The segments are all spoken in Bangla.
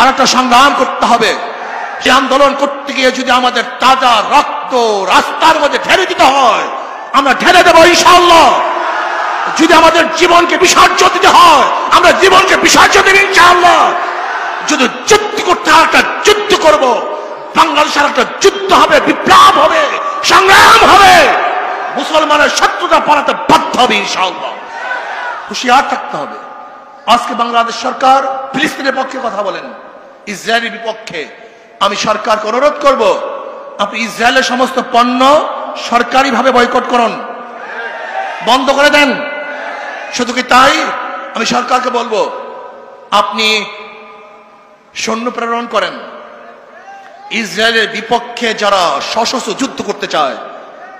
আর একটা সংগ্রাম করতে হবে। যে আন্দোলন করতে গিয়ে যদি আমাদের তাজা রক্ত রাস্তার মধ্যে ঢেলে দিতে হয়, আমরা ঢেলে দেবো ইনশাআল্লাহ। যদি আমাদের জীবনকে বিসর্জন দিতে হয়, আমরা জীবনকে বিসর্জন দেব ইনশাআল্লাহ। যদি যুদ্ধ করতে হয়, একটা যুদ্ধ করব। বাংলাদেশের একটা যুদ্ধ হবে, বিপ্লব হবে, সংগ্রাম হবে। মুসলমানের শত্রুতা পালাতে বাধ্য হবে ইনশাআল্লাহ। হুঁশিয়ার থাকতে হবে। আজকে বাংলাদেশ সরকার ফিলিস্তিনের পক্ষে কথা বলেন, ইসরায়েলের বিপক্ষে। আমি সরকারকে অনুরোধ করব, আপনি ইসরায়েলের সমস্ত পণ্য সরকারিভাবে বয়কট করুন, বন্ধ করে দেন। শুধু কি তাই, আমি সরকারকে বলবো, আপনি সৈন্য প্রেরণ করেন। ইসরায়েলের বিপক্ষে যারা সশস্ত্র যুদ্ধ করতে চায়,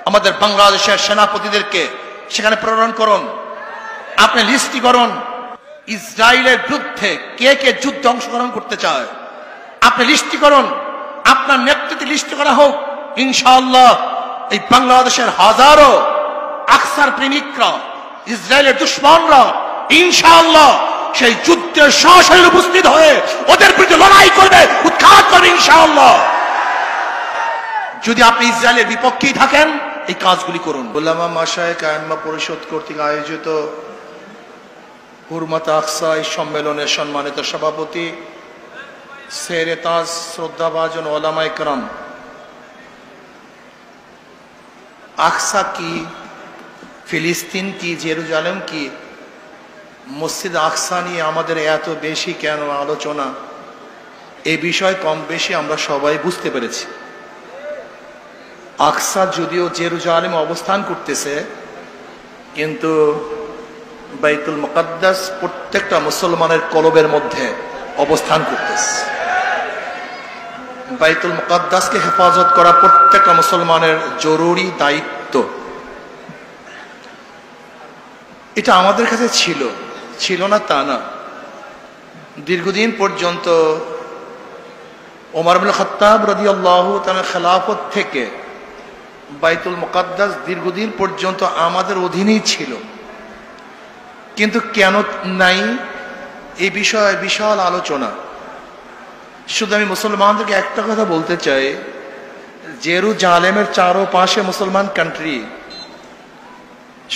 আমাদের বাংলাদেশের সেনাপতিদেরকে সেখানে প্রেরণ করুন। আপনি লিস্টি করুন, ইসরায়েলের বিরুদ্ধে কে কে যুদ্ধে অংশগ্রহণ করতে চায়, আপনি লিস্টি করুন। আপনার নেতৃত্বে লিস্ট করা হোক। ইনশাআল্লাহ এই বাংলাদেশের হাজারো আকসার প্রেমিকরা, ইসরায়েলের দুশ্মনরা ইনশাআল্লাহ সেই যুদ্ধে সরাসরি উপস্থিত হয়ে ওদের বিরুদ্ধে লড়াই করবে, উৎখাত করবে ইনশাআল্লাহ। যদি আপনি ইসরায়েলের বিপক্ষেই থাকেন, এই কাজগুলি করুন। উলামা মাশায়েখ আইম্মা পরিষদ কর্তৃক আয়োজিত হুরমাত আকসা এই সম্মেলনের সম্মানিত সভাপতি সেরে তাজ শ্রদ্ধাভাজন ওলামা ইকরাম, আকসা কি, ফিলিস্তিন কি, জেরুজালেম কি, মসজিদ আকসা নিয়ে আমাদের এত বেশি কেন আলোচনা, এই বিষয় কম বেশি আমরা সবাই বুঝতে পেরেছি। আকসা যদিও জেরুজালেমে অবস্থান করতেছে, কিন্তু বাইতুল মুকাদ্দাস প্রত্যেকটা মুসলমানের কলবের মধ্যে অবস্থান করতেছে। বাইতুল মুকাদ্দাসকে হেফাজত করা প্রত্যেকটা মুসলমানের জরুরি দায়িত্ব। এটা আমাদের কাছে ছিল না তা না। দীর্ঘদিন পর্যন্ত ওমর ইবনে খাত্তাব রাদিয়াল্লাহু তাআলা খেলাফত থেকে বাইতুল মুকাদ্দাস দীর্ঘদিন পর্যন্ত আমাদের অধীনেই ছিল। কিন্তু কেন নাই, এই বিষয়ে বিশাল আলোচনা। শুধু আমি মুসলমানদেরকে একটা কথা বলতে চাই, জেরুজালেমের চারপাশে মুসলমান কান্ট্রি,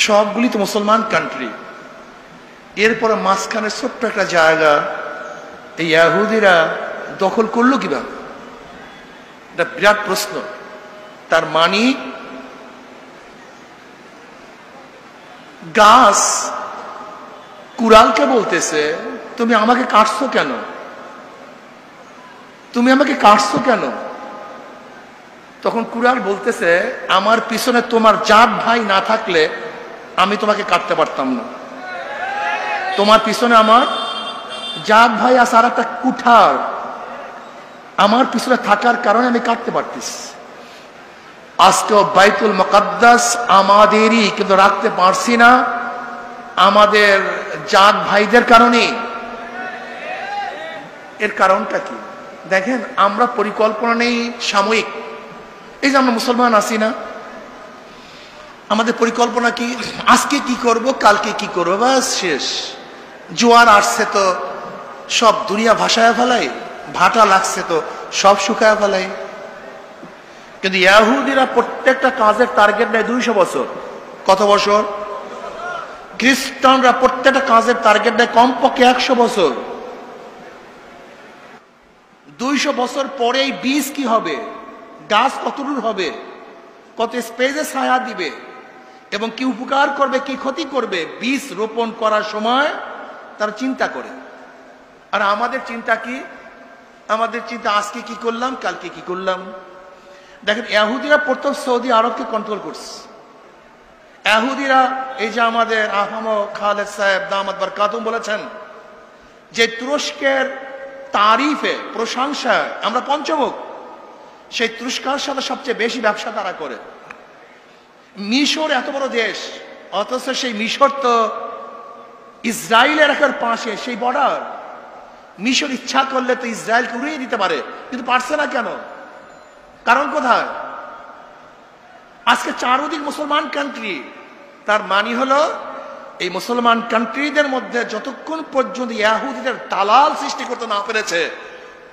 সবগুলি তো মুসলমান কান্ট্রি। এরপরে মাঝখানে ছোট্ট একটা জায়গা এই ইহুদিরা দখল করলো কিভাবে? এটা বিরাট প্রশ্ন। তার মানে গাছ কুরালকে বলতেছে, তুমি আমাকে কাটছো কেন? তুমি আমাকে কাটছো কেন? তখন কুরাল বলতেছে, আমার পিছনে তোমার জাত ভাই না থাকলে আমি তোমাকে কাটতে পারতাম না। তোমার পিছনে আমার জাত ভাই আছে, আর একটা কুঠার আমার পিছনে থাকার কারণে আমি কাটতে পারতেছি। আজকেও বাইতুল মুকাদ্দাস আমাদেরই, কিন্তু রাখতে পারছি না আমাদের জাত ভাইদের কারণে। এর কারণটা কি দেখেন, আমরা পরিকল্পনা নেই সাময়িক। এই যে আমরা মুসলমান আছি না, আমাদের পরিকল্পনা কি, আজকে কি করব, কালকে কি করব, বাস শেষ। জোয়ার আসছে তো সব দুনিয়া ভাসায় ফেলাই, ভাটা লাগছে তো সব শুকায় ফেলাই। কিন্তু ইহুদিরা প্রত্যেকটা কাজের টার্গেট নেয় 200 বছর। কত বছর? খ্রিস্টানরা প্রত্যেকটা কাজের টার্গেট নেয় কমপক্ষে 100 বছর। 200 বছর পরে এই বীজ কি হবে, গাছ কতদূর হবে, কত স্পেসে ছায়া দিবে এবং কি উপকার করবে, কি ক্ষতি করবে, বীজ রোপণ করার সময় তারা চিন্তা করে। আর আমাদের চিন্তা কি? আমাদের চিন্তা আজকে কি করলাম, কালকে কি করলাম। দেখেন, ইহুদিরা প্রথম সৌদি আরবকে কন্ট্রোল করছে। ইহুদিরা, এই যে আমাদের আহমদ খালেদ সাহেব দামাত বরকাতুম বলেছেন যে তুরস্কের তারিফে, প্রশংসায় আমরা পঞ্চমুখ, সেই তুরস্কের সাথে সবচেয়ে বেশি ব্যবসা তারা করে। মিশর এত বড় দেশ, অথচ সেই মিশর তো ইসরায়েলের একের পাশে, সেই বর্ডার। মিশর ইচ্ছা করলে তো ইসরায়েলকে উড়িয়ে দিতে পারে, কিন্তু পারছে না কেন? কারণ কোথায়? আজকে চারদিক মুসলমান কান্ট্রি। তার মানে হলো এই মুসলমান কান্ট্রিদের মধ্যে যতক্ষণ পর্যন্ত ইহুদিদের দালাল সৃষ্টি করতে না পেরেছে,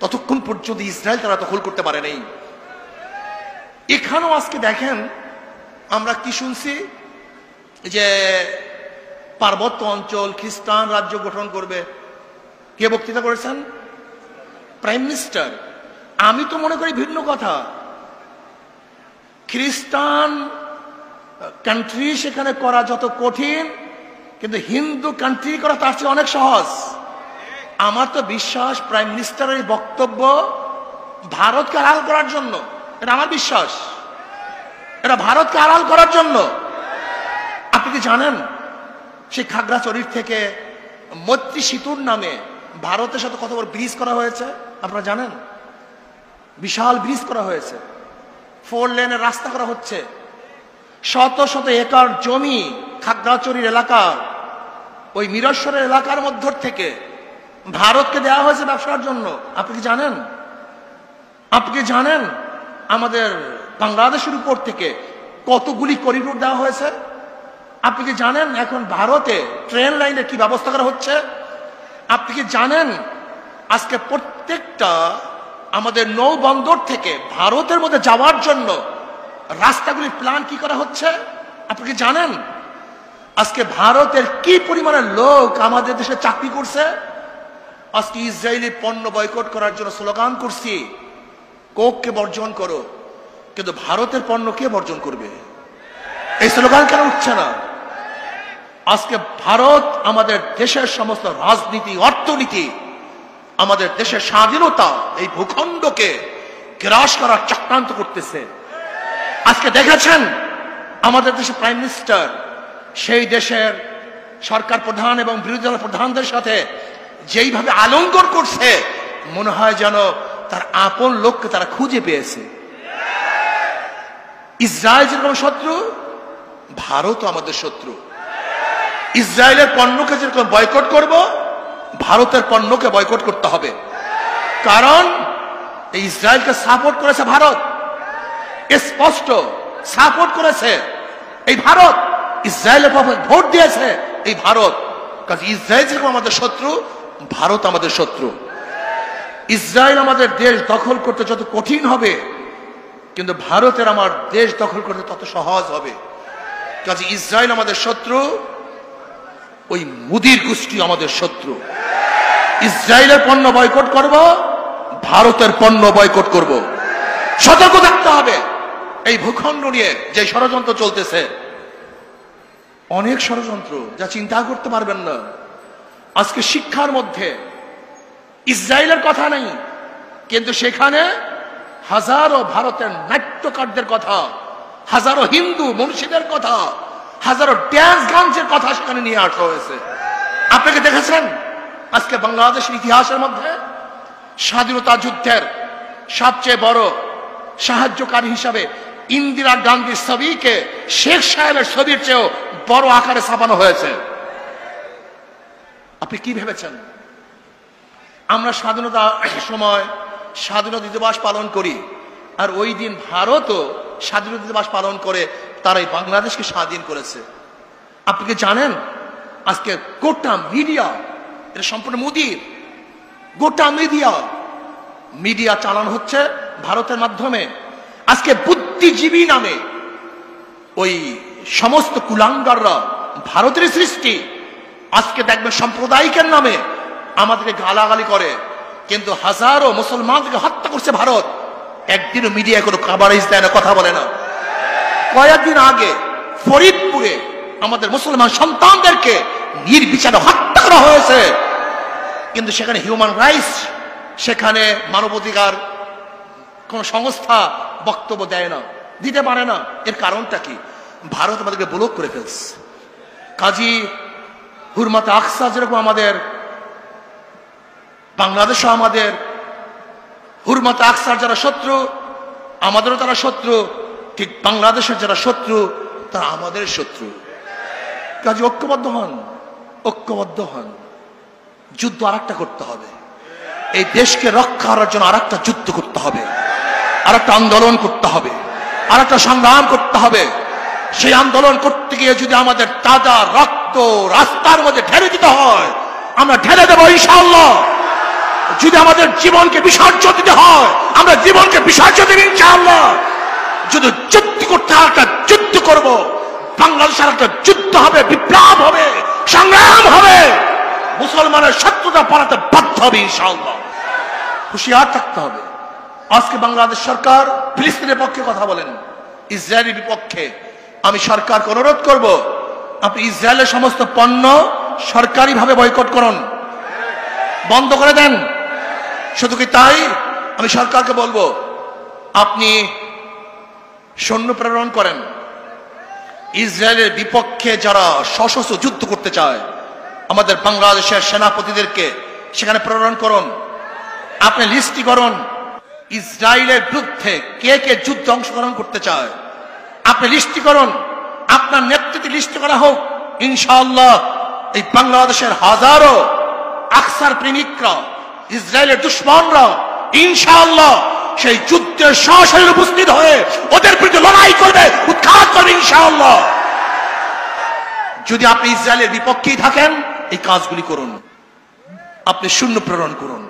ততক্ষণ পর্যন্ত ইসরায়েল তারা দখল করতে পারে নাই। এখানেও আজকে দেখেন আমরা কি শুনছি যে পার্বত্য অঞ্চল খ্রিস্টান রাজ্য গঠন করবে। কে বক্তৃতা করেছেন? Prime minister. আমি তো মনে করি ভিন্ন কথা। খ্রিস্টান কান্ট্রি সেখানে করা যত কঠিন, কিন্তু হিন্দু কান্ট্রি করা তার চেয়ে অনেক সহজ। আমার তো বিশ্বাস প্রাইম মিনিস্টারের বক্তব্য ভারতকে আড়াল করার জন্য, এটা আমার বিশ্বাস, এটা ভারতকে আড়াল করার জন্য। আপনি কি জানেন সেই খাগড়াছড়ির থেকে মৈত্রী সেতুর নামে ভারতের সাথে কত বড় ব্রিজ করা হয়েছে আপনারা জানেন? বিশাল ব্রিজ করা হয়েছে, 4 লেনের রাস্তা করা হচ্ছে। শত শত একর জমি খাগড়াছড়ির এলাকার, ওই মিরশ্বরের এলাকার মধ্য থেকে ভারতকে দেওয়া হয়েছে ব্যবসার জন্য। আপনি কি জানেন? আপনি কি জানেন আমাদের বাংলাদেশের উপর থেকে কতগুলি করিডোর দেওয়া হয়েছে? আপনি কি জানেন এখন ভারতে ট্রেন লাইনের কি ব্যবস্থা করা হচ্ছে? আপনি কি জানেন আজকে প্রত্যেকটা আমাদের নৌবন্দর থেকে ভারতের মধ্যে যাওয়ার জন্য রাস্তাগুলির প্ল্যান কি করা হচ্ছে? আপনি কি জানেন আজকে ভারতের কি পরিমাণের লোক আমাদের দেশে চাকরি করছে? আজকে ইসরায়েলি পণ্য বয়কট করার জন্য স্লোগান করছি, কোককে বর্জন করো, কিন্তু ভারতের পণ্য কে বর্জন করবে? এই স্লোগান কেন উঠছে না? আজকে ভারত আমাদের দেশের সমস্ত রাজনীতি, অর্থনীতি, আমাদের দেশের স্বাধীনতা, এই ভূখণ্ডকে গ্রাস করার চক্রান্ত করতেছে। আজকে দেখেছেন আমাদের দেশের প্রাইম মিনিস্টার সেই দেশের সরকার প্রধান এবং বিরোধী দল প্রধানদের সাথে যেইভাবে আলিঙ্গন করছে, মনে হয় যেন তার আপন লোককে তারা খুঁজে পেয়েছে। ইসরায়েল যেরকম শত্রু, ভারতও আমাদের শত্রু। ইসরায়েলের পণ্যকে যেরকম বয়কট করব, ভারতের পণ্যকে বয়কট করতে হবে। কারণ এই ইসরায়েলকে সাপোর্ট করেছে ভারত, স্পষ্ট সাপোর্ট করেছে এই ভারত। ইসরায়েলের পক্ষে ভোট দিয়েছে এই ভারত। কারণ ইসরায়েল যেরকম আমাদের শত্রু, ভারত আমাদের শত্রু। ইসরায়েল আমাদের দেশ দখল করতে যত কঠিন হবে, কিন্তু ভারতের আমার দেশ দখল করতে তত সহজ হবে। কাজে ইসরায়েল আমাদের শত্রু, ওই মুদির গোষ্ঠী আমাদের শত্রু। ইসরায়েলের পণ্য বয়কট করব, ভারতের পণ্য বয়কট করব। সতর্ক থাকতে হবে। এই ভূখণ্ড নিয়ে যে ষড়যন্ত্র চলতেছে, অনেক ষড়যন্ত্র যা চিন্তা করতে পারবেন না। আজকে শিক্ষার মধ্যে ইসরায়েলের কথা নেই, কিন্তু সেখানে হাজারো ভারতের নাট্যকারদের কথা, হাজারো হিন্দু মনীষীদের কথা, হাজারো ড্যান্স গানের কথা সেখানে নিয়ে আসা হয়েছে। আপনাকে দেখেছেন আজকে বাংলাদেশের ইতিহাসের মধ্যে স্বাধীনতা যুদ্ধের সবচেয়ে বড় সাহায্যকারী হিসাবে ইন্দিরা গান্ধীর ছবিকে শেখ সাহেবের ছবির চেয়েও বড় আকারে ছাপানো হয়েছে। আপনি কি ভেবেছেন আমরা স্বাধীনতা সময় স্বাধীনতা দিবস পালন করি, আর ওই দিন ভারতও স্বাধীনতা দিবস পালন করে, তারাই বাংলাদেশকে স্বাধীন করেছে? আপনি কি জানেন আজকে গোটা মিডিয়া, এটা সম্পূর্ণ মোদির, গোটা মিডিয়া চালানো হচ্ছে ভারতের মাধ্যমে। আজকে বুদ্ধিজীবী নামে ওই সমস্ত কুলাঙ্গাররা ভারতের সৃষ্টি। আজকে দেখবেন সাম্প্রদায়িকের নামে আমাদেরকে গালাগালি করে, কিন্তু হাজারো মুসলমানকে হত্যা করছে ভারত। একদিনও মিডিয়ায় কোনো কাভারেজ দেয় না, কথা বলে না। কয়েকদিন আগে ফরিদপুরে আমাদের মুসলমান সন্তানদেরকে নির্বিচারে হত্যা করা হয়েছে, কিন্তু সেখানে হিউম্যান রাইটস, সেখানে মানবাধিকার কোন সংস্থা বক্তব্য দেয় না, দিতে পারে না। এর কারণটা কি? ভারত আমাদেরকে ব্লক করে ফেলছে। কাজী হুরমাতে আকসা যেরকম আমাদের বাংলাদেশও আমাদের, হুরমাতে আকসার যারা শত্রু আমাদেরও তারা শত্রু, ঠিক বাংলাদেশের যারা শত্রু তারা আমাদের শত্রু। কাজে ঐক্যবদ্ধ হন। যুদ্ধ আরেকটা করতে হবে, এই দেশকে রক্ষা করার জন্য আরেকটা যুদ্ধ করতে হবে, আরেকটা আন্দোলন করতে হবে, আরেকটা সংগ্রাম করতে হবে। সেই আন্দোলন করতে গিয়ে যদি আমাদের তাজা রক্ত রাস্তার মধ্যে ঢেলে দিতে হয়, আমরা ঢেলে দেবো ইনশাআল্লাহ। যদি আমাদের জীবনকে বিসর্জন দিতে হয় আমরা জীবনকে বিসর্জন দেব ইনশাআল্লাহ। যদি যুদ্ধ করতে হয় একটা যুদ্ধ করব, বাংলাদেশের একটা যুদ্ধ হবে, বিপ্লব হবে, সংগ্রাম হবে, মুসলমানের শত্রুতা পালাতে বাধ্য হবে ইনশাআল্লাহ। হুঁশিয়ার থাকতে হবে। আজকে বাংলাদেশ সরকার ফিলিস্তিনের পক্ষে কথা বলেন, ইসরায়েলের বিপক্ষে। আমি সরকারকে অনুরোধ করব, আপনি ইসরায়েলের সমস্ত পণ্য সরকারিভাবে বয়কট করুন, বন্ধ করে দেন। শুধু কি তাই, আমি সরকারকে বলবো আপনি সৈন্য প্রেরণ করেন। ইসরায়েলের বিপক্ষে যারা সশস্ত্র যুদ্ধ করতে চায় আমাদের বাংলাদেশের সেনাপতিদেরকে সেখানে প্রেরণ করুন। আপনি লিস্টি করুন ইসরায়েলের বিরুদ্ধে কে কে যুদ্ধে অংশগ্রহণ করতে চায়, আপনি লিস্টি করুন। আপনার নেতৃত্বে লিস্ট করা হোক, ইনশাআল্লাহ এই বাংলাদেশের হাজারো আকসার প্রেমিকরা, ইসরায়েলের দুশ্মনরা ইনশাআল্লাহ সেই যুদ্ধে সরাসরি উপস্থিত হয়ে ওদের বিরুদ্ধে লড়াই করবে, উৎখাত করবে ইনশাআল্লাহ। যদি আপনি ইসরায়েলের বিপক্ষেই থাকেন এই কাজগুলি করুন, আপনি সৈন্য প্রেরণ করুন।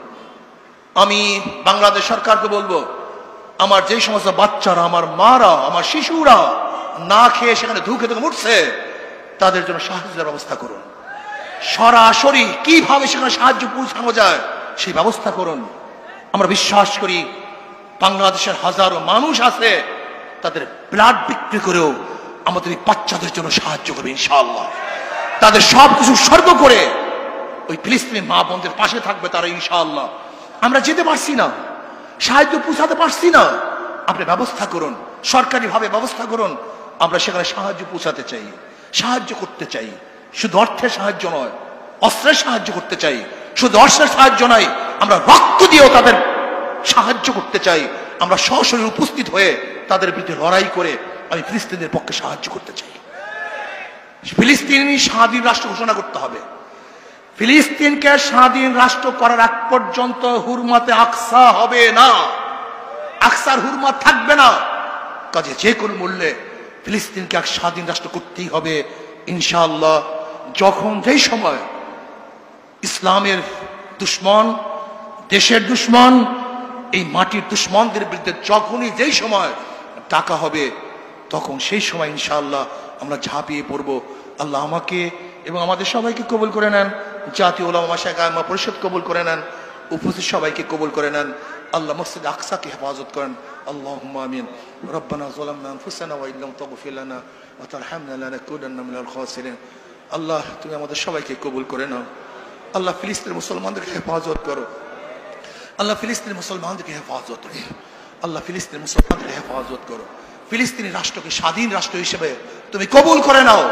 আমি বাংলাদেশ সরকারকে বলবো, আমার যে সমস্ত বাচ্চারা, আমার মারা, আমার শিশুরা না খেয়ে সেখানে ধুকে ধুকে উঠছে, তাদের জন্য সাহায্যের ব্যবস্থা করুন। সরাসরি কিভাবে সেখানে সাহায্য পৌঁছানো যায় সেই ব্যবস্থা করুন। আমরা বিশ্বাস করি বাংলাদেশের হাজারো মানুষ আছে, তাদের ব্লাড বিক্রি করেও আমাদের এই বাচ্চাদের জন্য সাহায্য করবে ইনশাআল্লাহ। তাদের সবকিছু স্বর্গ করে ওই ফিলিস্তিনি মা বোনদের পাশে থাকবে তারা ইনশাআল্লাহ। আমরা যেতে পারছি না, সাহায্য পৌঁছাতে পারছি না, আপনি ব্যবস্থা করুন, সরকারিভাবে ব্যবস্থা করুন। আমরা সেখানে সাহায্য পৌঁছাতে চাই, সাহায্য করতে চাই। শুধু অর্থের সাহায্য নয়, অস্ত্রের সাহায্য করতে চাই। শুধু অস্ত্রের সাহায্য নয়, আমরা রক্ত দিয়েও তাদের সাহায্য করতে চাই। আমরা সরাসরি উপস্থিত হয়ে তাদের বিরুদ্ধে লড়াই করে আমি ফিলিস্তিনের পক্ষে সাহায্য করতে চাই। ফিলিস্তিনি স্বাধীন রাষ্ট্র ঘোষণা করতে হবে। ফিলিস্তিনকে স্বাধীন রাষ্ট্র করার আগ পর্যন্ত হুরমাতে আকসা হবে না, আকসার হুরমা থাকবে না। কাজে যে কোনো মূল্যে ফিলিস্তিনকে এক স্বাধীন রাষ্ট্র করতেই হবে ইনশাআল্লাহ। যখন যেই সময় ইসলামের দুশ্মন, দেশের দুশ্মন, এই মাটির দুশ্মনদের বিরুদ্ধে যখনই যেই সময় ডাকা হবে, তখন সেই সময় ইনশাআল্লাহ আমরা ঝাঁপিয়ে পড়ব। আল্লাহ আমাকে এবং আমাদের সবাইকে কবুল করে নেন, জাতীয় উলামা মাশায়েখ আইম্মা পরিষদ কবুল করে নেন, উপস্থিত সবাইকে কবুল করে নেন। আল্লাহ মসজিদ আকসাকে হেফাজত করেন। আল্লাহুম্মা আমিন। রব্বানা যালামনা আনফুসানা ওয়া ইল্লাম তাগফির লানা ওয়া তারহামনা লানাকুনান্না মিনাল খাসিরিন। আল্লাহ তুমি আমাদের সবাইকে কবুল করে নাও। আল্লাহ ফিলিস্তিনের মুসলমানদেরকে হেফাজত করো। আল্লাহ ফিলিস্তিনের মুসলমানদেরকে হেফাজত করো। আল্লাহ ফিলিস্তিনের মুসলমানদেরকে হেফাজত করো। ফিলিস্তিনি রাষ্ট্রকে স্বাধীন রাষ্ট্র হিসেবে তুমি কবুল করে নাও।